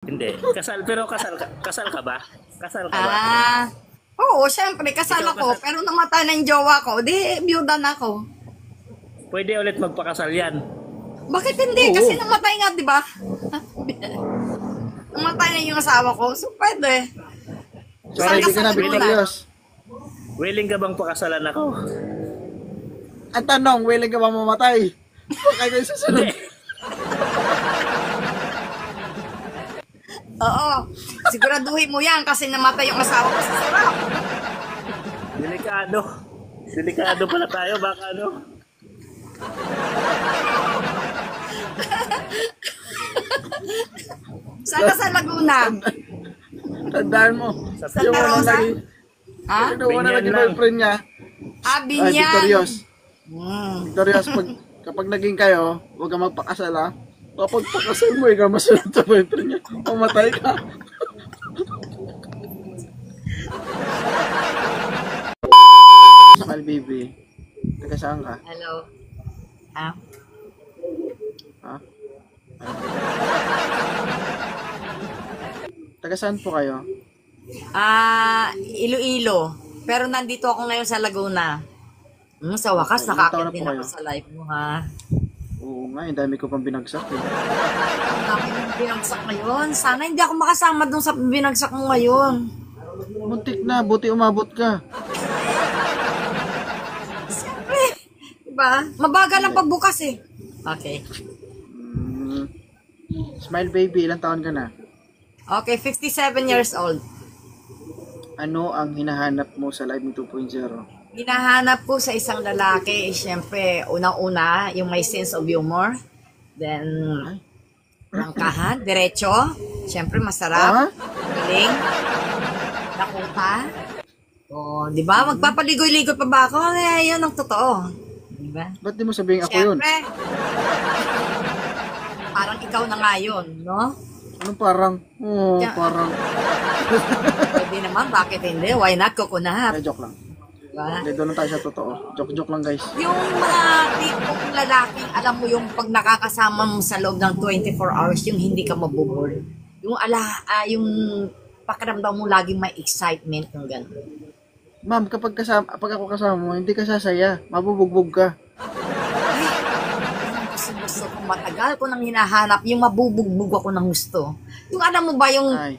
Hindi. Kasal ka ba? Kasal ka ba? Oo, syempre, kasal Ikaw ako. kasal? Pero namatay na yung jowa ko, di, byuda na ako. Pwede ulit magpakasal yan. Bakit hindi? Oo. Kasi namatay nga, di ba? Namatay na yung asawa ko, so pwede. So, Saan ready ka na, kasal muna? Victorious? Willing ka bang pakasalan ako? Ang tanong, willing ka ba mamatay? Okay kayo susunod. Oo. Siguraduhin mo yan kasi namatay yung asawa ko sa sarap. Delikado. Delikado pala tayo. Baka ano? Sana sa Laguna. Tandaan mo. Santa Yung wala Rosa? lagi, Ha? yung wala Binyan lagi lang. boyfriend niya. Ay, Binyan. Victorious. Hmm. Victorious, kapag naging kayo, huwag kang magpakasal ha. Kapag pakasal mo, ikaw masunod sa boyfriend niya. Mamatay ka. Smile baby. Taga saan ka? Hello. Ha? Ha? Taga saan po kayo? Iloilo. Pero nandito ako ngayon sa Laguna. Sa wakas, Okay, ilang taon nakakit na din po ako kayo? sa live mo, ha? Oo nga, yung dami ko pang binagsak eh. Ang dami mong binagsak ngayon. Sana hindi ako makasama dun sa binagsak mo ngayon. Muntik na, buti umabot ka. Siyempre. Diba? Mabagal ang pagbukas eh. Okay. Mm. Smile baby, ilang taon ka na? Okay, 57 years old. Ano ang hinahanap mo sa Live Me 2.0? Hinahanap ko sa isang lalaki, siyempre, unang-una, yung may sense of humor. Then, langkahan, diretso. Siyempre, masarap. Ha? Galing. Nakuta. O, di ba? Magpapaligoy-ligoy pa ba ako? Eh, yun ang totoo. Di ba? Ba't di mo sabihin ako yun? Siyempre. Parang ikaw na nga yun, no? Anong parang? Oo, Yeah. parang. Pwede naman, bakit hindi? Why not? Kukunap. Eh, joke lang. Diba? Hindi, doon lang tayo sa totoo. Joke lang guys. Yung mga tipong lalaking, alam mo yung pag nakakasama mo sa loob ng 24 hours, yung hindi ka mabuboard. Yung yung pakiramdam mo laging may excitement ng gano'n. Ma'am, pag ako kasama mo, hindi ka sasaya. Mabubugbog ka. Gusto ko matagal ko nang hinahanap yung mabubugbog ako ng gusto. Yung alam mo ba yung Ay,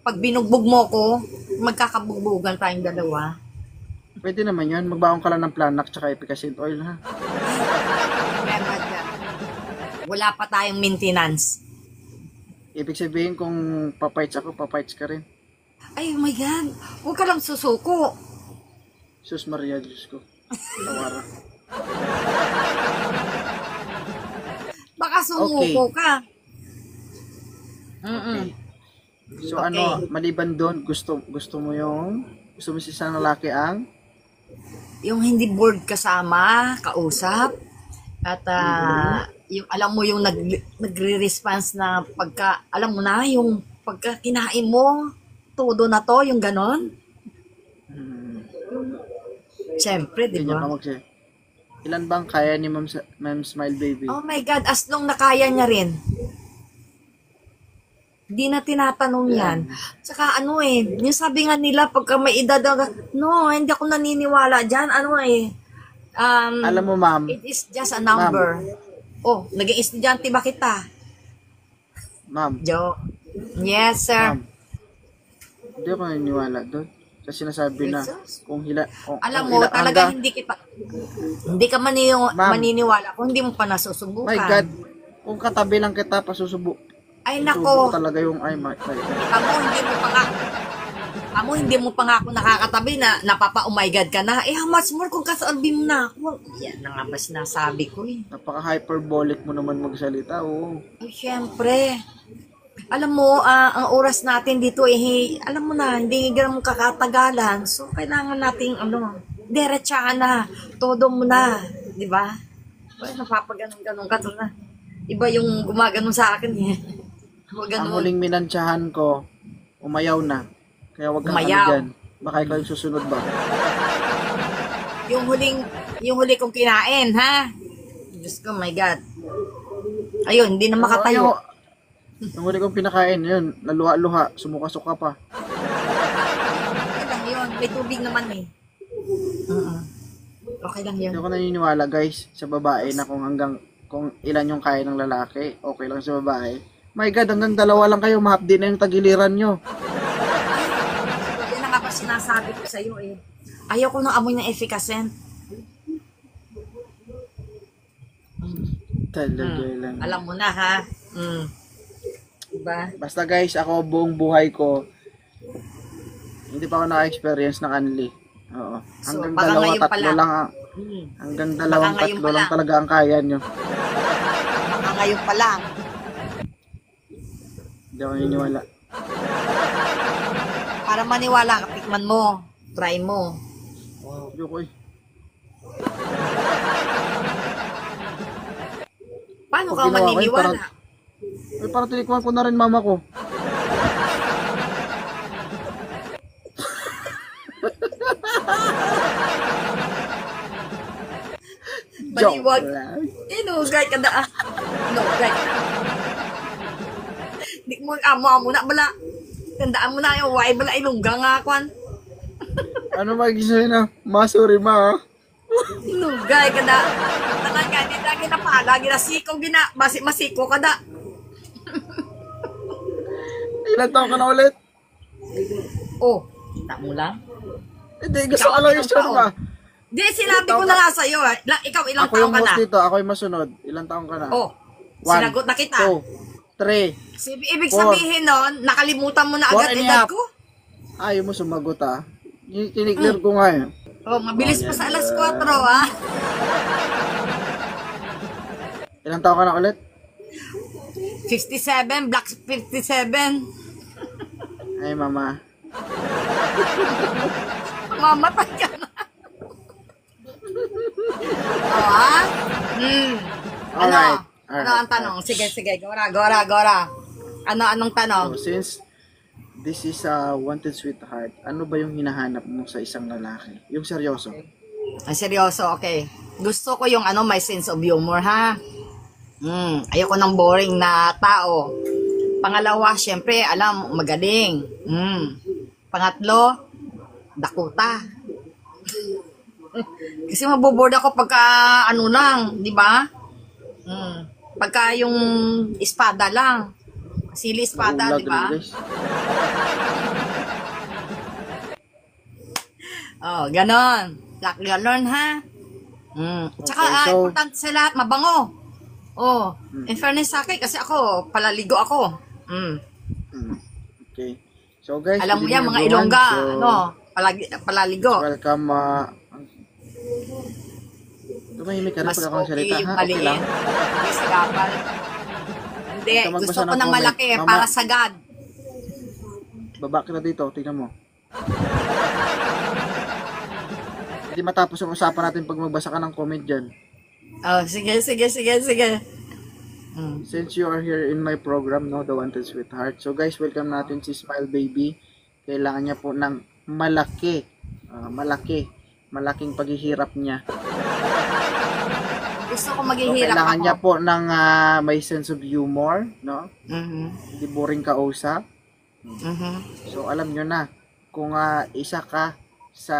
pag binugbog mo ko, magkakabugbugan tayong dalawa. pwede naman yun. Magbaon ka lang ng Planac tsaka Efficacent Oil ha. Remember that. Wala pa tayong maintenance. Ibig sabihin kung papights ako, papights ka rin. Ay, oh my God. Huwag ka lang susuko. Sus Maria, Diyos ko. Tawara. Baka sumuko ka. Okay. So Okay. ano, maliban doon, gusto mo sa isang lalaki ang Yung hindi bored kasama, kausap, at yung alam mo yung nagre-response na pagka, alam mo na, yung pagka kinain mo, todo na to, yung ganon. Siyempre, di ganyan ka ba? Ilan bang kaya ni Ma'am Smile Baby? Oh my God, as long nakaya niya rin. Hindi na tinatanong yan. Tsaka ano yung sabi nga nila, pagka may edad, no, hindi ako naniniwala dyan. Alam mo ma'am, It is just a number. Oh, naging estudyante ba kita? ma'am, Joe. Yes, sir. ma'am, hindi ako naniniwala doon. Kasi sinasabi na Jesus. kung Alam mo, talaga hindi ka Ma'am. maniniwala kung hindi mo pa nasusubukan. My God, kung katabi lang kita, Ay susubo nako, talaga yung my God. hindi mo pa nga ako nakakatabi na napapa oh my God ka na. How much more kung kasabi mo na ako. Yan na nga ba sinasabi ko eh. Napaka-hyperbolic mo naman magsalita, oo. Ay, syempre. Alam mo, ang oras natin dito alam mo na, hindi ganun kakatagalan. So, kailangan nating, diretsyahan na. Todo mo na. Di ba? Ay, napapaganon-ganon ka to na. Iba yung gumaganon sa akin eh. Huwag Ang ganon. huling minansyahan ko, umayaw na. Kaya wag kang Umayaw. dyan. Baka ikaw yung susunod ba? Yung huli kong kinain, ha? Diyos ko, my God. Ayun, hindi na makatayo. Yung huli kong pinakain, yun, naluha-luha, sumuka-suka pa. Okay lang yun. May tubig naman eh. Okay lang yun. Hindi ako naniniwala guys sa babae na kung ilan yung kaya ng lalaki, okay lang sa babae. My God, hanggang dalawa lang kayo, mahapdi na yung tagiliran nyo. Yan na nga pa sinasabi ko sa'yo eh. Ayaw ko ng amoy ng efficacy. Talaga lang. Alam mo na ha. Diba? Basta guys, ako buong buhay ko, hindi pa ako naka-experience ng anli. Oo. So, Hanggang baka dalawa, ngayon tatlo pala. lang. Hanggang dalawang, Baka ngayon tatlo lang pala. talaga ang kaya nyo. Baka ngayon pa lang. Hindi ako naniniwala. Para maniwala ka, tikman mo. Try mo. Wow, yoko eh. Paano Pag ka ginawa ko yun, maniniwala? Parang tinikman ko na rin mama ko. Baliwag. Joke lang. Inugay ka na. Inugay. Di mo amo na bala. Tandaan mo na yung why bala ilungga nga kwan. Ano mag-isa na? Masuri ma. Inugay ka na. Talaga, di na ginapala. Ginasiko, masiko ka na. Ilan taon ka na ulit? Oh, kita mo lang. Hindi, gusto ko lang yung sure ma. Di, sinabi ko na nga sa'yo. Ikaw, ilang Ako taon yung ka na? host dito, ako yung masunod. Ilan taon ka na? Oh, One, sinagot na kita. 2, 3. Ibig four, sabihin nun, nakalimutan mo na four agad and a edad half. ko? Ayaw mo sumagot ah. Tiniklear ko nga eh. Oh, mabilis pa sa alas 4, ha? Ilang taon ka na ulit? 57, Black 57. Ay mama. Mamatay ka na. Oh, ha? Ano? Alright. Ano ang tanong? Sige, gora. Anong tanong? So, since this is a wanted sweetheart, ano ba yung hinahanap mo sa isang lalaki? Yung seryoso. Ay, seryoso, okay. Gusto ko yung may sense of humor, ha? Ayoko ng boring na tao. Pangalawa, syempre, magaling. Pangatlo, dakuta. Kasi maboboard ako pagka lang, di ba? Pagka yung espada lang. Sili espada, Naulag di ba? rin, guys. Oh, ganon. Ganon, ha? Tsaka, Okay, so- importante sa lahat, mabango. Oh, in fairness sa akin, kasi ako, palaligo ako. Okay. So guys, Alam mo good yan, evening, mga everyone. Ilongga, So, palaligo. welcome. Tumahimik ka na Mas pag ako okay nagsalita, yung ha? Okay maliit. lang. Hindi sa gapal. Hindi, Huwag ka magbasa gusto ko ng ng comment. malaki, Mama. para sagad. Baba ka na dito, tingnan mo. Hindi matapos yung usapan natin pag magbasa ka ng comment dyan. Oh, sige. Since you are here in my program, no, The Wanted Sweetheart. So guys, welcome natin si Smile Baby. Kailangan niya po ng malaking paghihirap niya. Gusto ko So maghihirap kailangan ako. niya po ng may sense of humor, no? Hindi boring kausap. So alam nyo na, kung isa ka sa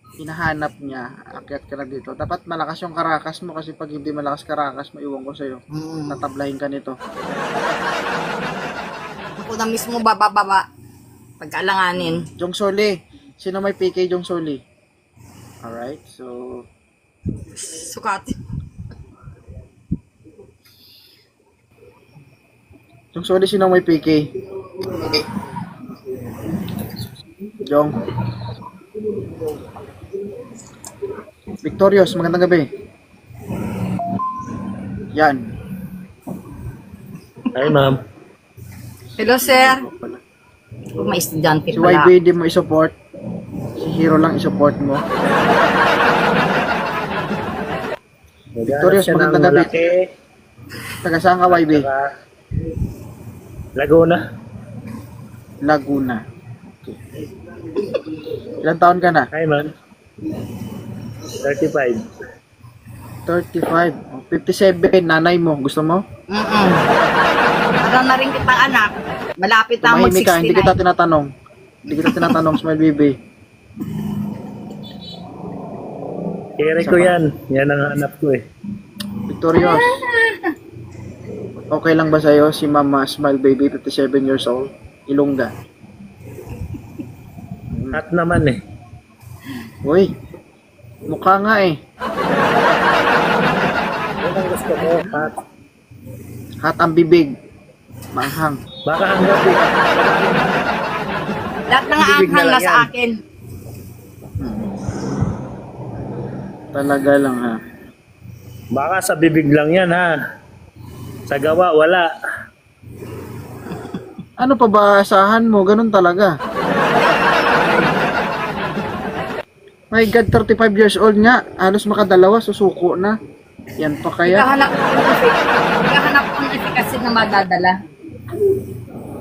hinahanap niya, akyat ka na dito. Dapat malakas yung karakas mo kasi pag hindi malakas karakas mo, iwan ko sa'yo. Tatablahin ka nito. Ako na mismo baba. Pagkaalanganin. Jong Soli. Sino may PK Jong Soli? Alright, so Sukat. Jong Soli, sino may PK? Jong. Victorious, magandang gabi. Yan. Hi, ma'am. Hello, sir. May estudyante Si pala. YB di mo i-support. Si Hero lang i-support mo. Victorious, Siya ng magandang gabi. malaki, Taga saan ka, YB? saka Laguna. Laguna. Okay. Ilan taon ka na? Hi, ma'am. 35. 35. Oh, 57. Nanay mo. Gusto mo? Para na rin kitang anak. Malapit na Tumahimik ka, hindi kita mag-69. tinatanong. Hindi kita tinatanong, Smile Baby. Kere ko yan. Yan ang hanap ko eh. Victorious. Okay lang ba sa'yo si Mama Smile Baby, 57 years old, Ilongga? At naman eh. Uy, mukha nga eh. Yan ang gusto ko. At Hat ang bibig. Maanghang. baka ang gabi. Lahat ng Bibig na anghang lang na sa yan. akin. Talaga lang ha. Baka sa bibig lang yan ha. Sa gawa, wala. Ano pa ba asahan mo? Ganun talaga. My God, 35 years old nga. Halos makadalawa, susuko na. Yan pa kaya? Naghahanap ko ng efficacy na madadala.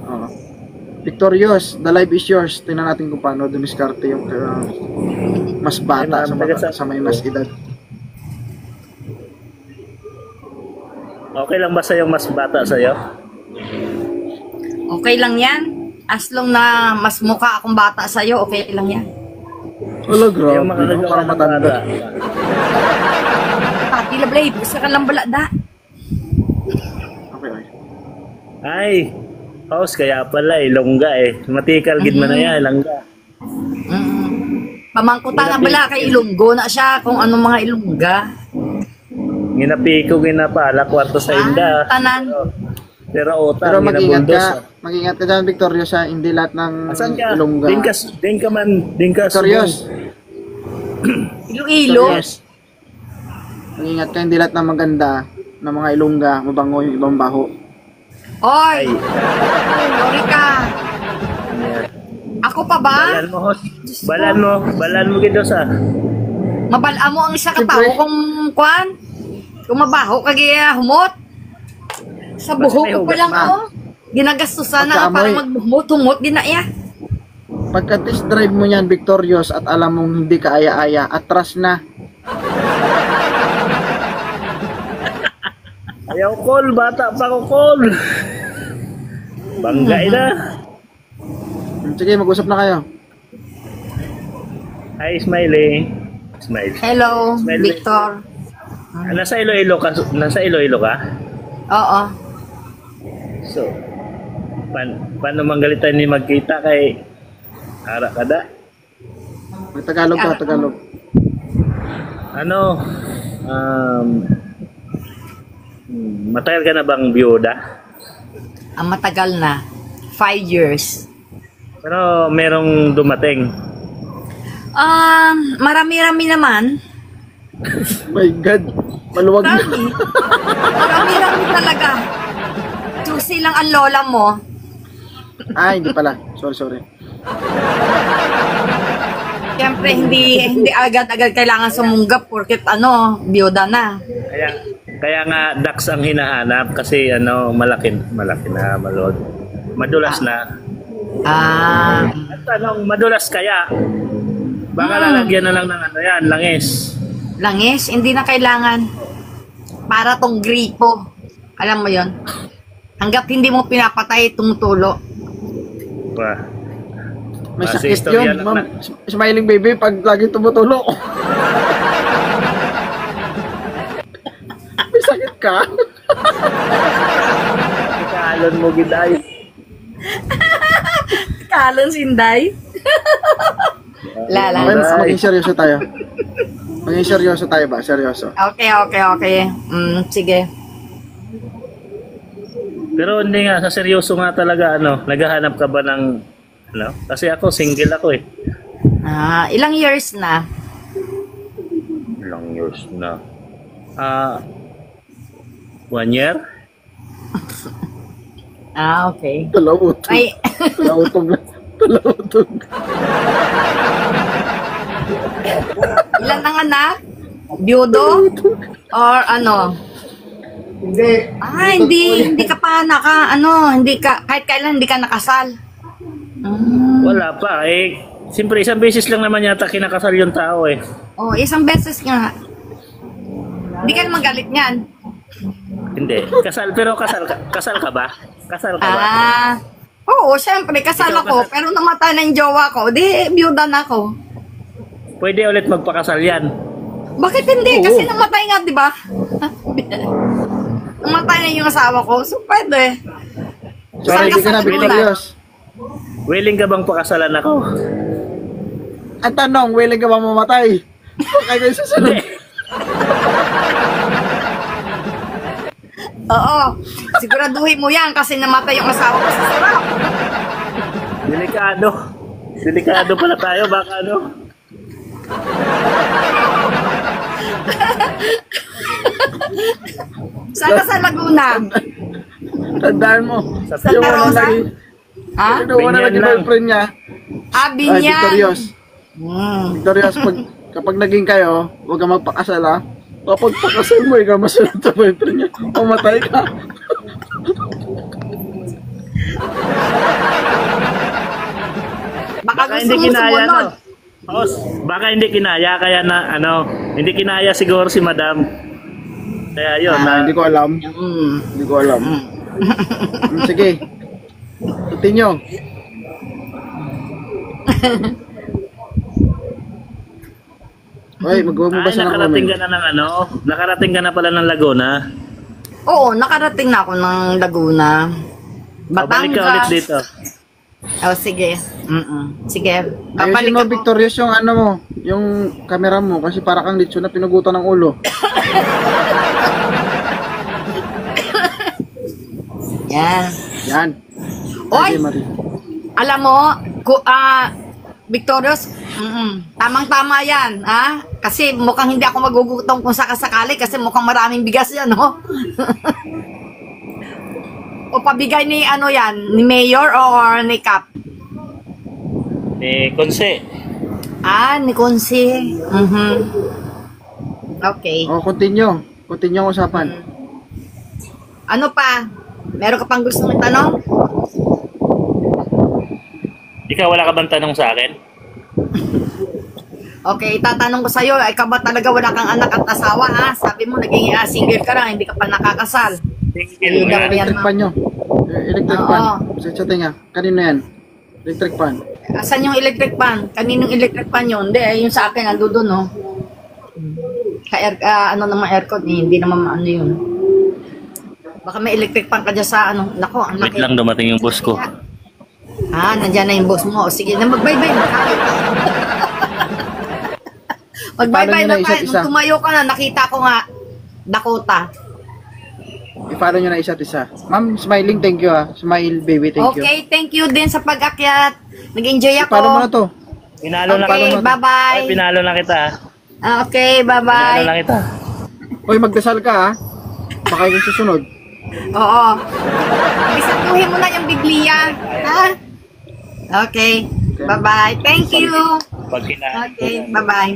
Oo. Victorious, the life is yours. Tingnan natin kung paano dumiskarte yung mas bata sa may mas edad. Okay lang ba sa'yo mas bata sa'yo? Okay lang yan. As long na mas mukha akong bata sa'yo, okay lang yan. Wala, grabe. Yung makakagawa Parang ng matanda. bata. Pati la blade, gusto ka lang balada. Okay, okay. Ay, house kaya pala Ilongga eh. Matikal gid man na yan, Ilongga. Pamangkutan na bala kay Ilonggo na siya kung anong mga Ilongga. Ginapiko, ginapala, kwarto sa inda. Tanan. Pero utang, Pero mag-ingat ginabundos. ka. Mag-ingat ka dyan, Victorious, ha? Hindi lahat ng Asan ka? Ilongga. Din ka man, din ka. Victorious. Iloilo. Victorious. Mag-ingat ka, hindi lahat ng maganda ng mga Ilongga, mabango yung ibang baho. Oy, Ay, sorry ka. yan. Ako pa ba? Balan mo, host. Balan mo gito sa. Mabala mo ang isa ka tao Siyempre. kung kwan. Kung mabaho kagaya humot. Sa Basta buhok may ko pa hugas lang na. ako. Ginagastusan na Pagkaamoy. para maghumot-humot din na iya. Pagka test drive mo yan, Victorious, at alam mong hindi ka aya-aya, atras na. Ayaw call, bata pa ko call. Banggay na. Sige, mag-usap na kayo. Hi, Smiley. Smile. Hello, Smile. Victor. Nasa Iloilo ka? Nasa Iloilo ka? Oo. So, paano manggalitan ni magkita kay ara kada? Tagalog ka, Tagalog. Ano? Matagal ka na bang biyuda? Ang matagal na. 5 years. Pero merong dumating. Marami-rami naman. My God, maluwag na. Marami. Marami-rami talaga. Juicy lang ang lola mo. Hindi pala. Sorry. Siyempre, hindi agad-agad kailangan sumunggap porket biyuda na. Kaya nga ducks ang hinahanap kasi malaki na, maluwag. Madulas na. At madulas kaya? Baka lalagyan na lang ng langis. Langis, hindi na kailangan. Para tong gripo. Alam mo yon. Hanggat hindi mo pinapatay itong tulo. Wah. May Kasi sakit istorya yun, lang ma'am. Smiling baby, pag lagi tumutulo. May sakit ka? Kalon mo giday. Kalon sinday. Lala. Maging seryoso tayo. Maging seryoso tayo ba? Seryoso. Okay. Sige. Pero hindi nga, sa seryoso nga talaga, naghahanap ka ba ng, kasi ako, single ako eh. Ilang years na? Ilang years na. 1 year? Okay. Talawutog. Ay, Talawutog. ilan ang anak? Biyudo? Or Hindi. Hindi ka pa kahit kailan hindi ka nakasal. Wala pa eh. Siyempre, isang beses lang naman yata kinakasal yung tao eh. Isang beses nga. Hindi ka naman galit niyan. Hindi. Kasal ka ba? Kasal ka ba? Oo, syempre, kasal Ikaw ako, kasal? pero namatay na yung jowa ko, di, byuda na ako. Pwede ulit magpakasal yan. Bakit hindi? Oo. Kasi namatay nga, di ba? Namatay na yung asawa ko, so pwede. So, ready ka na, Victorious? Willing ka bang pakasalan ako? Ang tanong, willing ka ba mamatay? Kaya kayo susunod. Oo, siguraduhin mo yan kasi namatay yung asawa ko sa sarap. Delikado. Delikado pala tayo, baka ano? Sana sa Laguna. Tandaan mo. Sa Yung Rosa? wala naging, Ha? yung wala Binyan naging lang. boyfriend niya. Ay, Binyan. Victorious. Hmm. Victorious, kapag naging kayo, huwag ka magpakasal ha. Kapag pakasal mo, ikaw masunod sa boyfriend niya. Mamatay ka. Baka Baka gusto hindi mo kinaya, no? sumunod. Os, baka hindi kinaya, kaya na, hindi kinaya siguro si madam. Kaya yun, Hindi ko alam. Hmm. Hindi ko alam. Sige. Continue. Hoy, magawa mo ba ay, sa nakarating ka na ng nakarating ka na pala ng Laguna. Oo, nakarating na ako ng Laguna. Babalik ka ulit dito. Oh, sige. Sige. Ayusin mo, ako. Victorious, yung ano mo, yung camera mo, kasi para kang litso na pinugutan ng ulo. Yan. Yan. Oy! Sige, Marie. Alam mo, Victorious, tamang-tama yan, ha? Kasi mukhang hindi ako magugutom kung sakasakali kasi mukhang maraming bigas yan, no? O pabigay ni ano yan, ni Mayor or ni Cap? Konse. Ni Consi. Okay. Oh, continue. Continue ang usapan. Ano pa? Meron ka pang gusto mong tanong? Ikaw, wala ka bang tanong sa akin? Okay, tatanong ko sa'yo, ikaw ba talaga wala kang anak at asawa, ha? Sabi mo, naging single ka lang, hindi ka pa nakakasal. Single Yung nga. Electric fan nyo. Electric Oo. fan. Sa tinga. Kanino yan? Electric fan. Asan yung electric fan? Kaninong electric fan yun? Hindi, yung sa akin, ando doon, no? Ano naman aircon, hindi naman ano yun. Baka may electric fan ka dyan sa ano. Nako, ang Wait laki. lang, dumating yung boss ko. Nandyan na yung boss mo. O, sige, na magbaybay na tayo. Magbaybay Paano nyo na na isa't tayo. isa? Nung tumayo ka na, nakita ko nga, Dakota. I-follow nyo na isa't isa. Ma'am, smiling, thank you ha. Smile, baby, thank you. Okay, thank you din sa pag-akyat. Nag-enjoy ako. I-follow mo na to. Pinalo na Okay, kita. bye-bye. Ay, pinalo na kita. Okay, Pinalo bye-bye. na kita. Hoy, magdasal ka ha. Baka yung susunod. Oo. Bisatuhin mo na yung Biblia. Ha? Okay. Bye-bye. Thank you. Pag kina... Okay, bye-bye.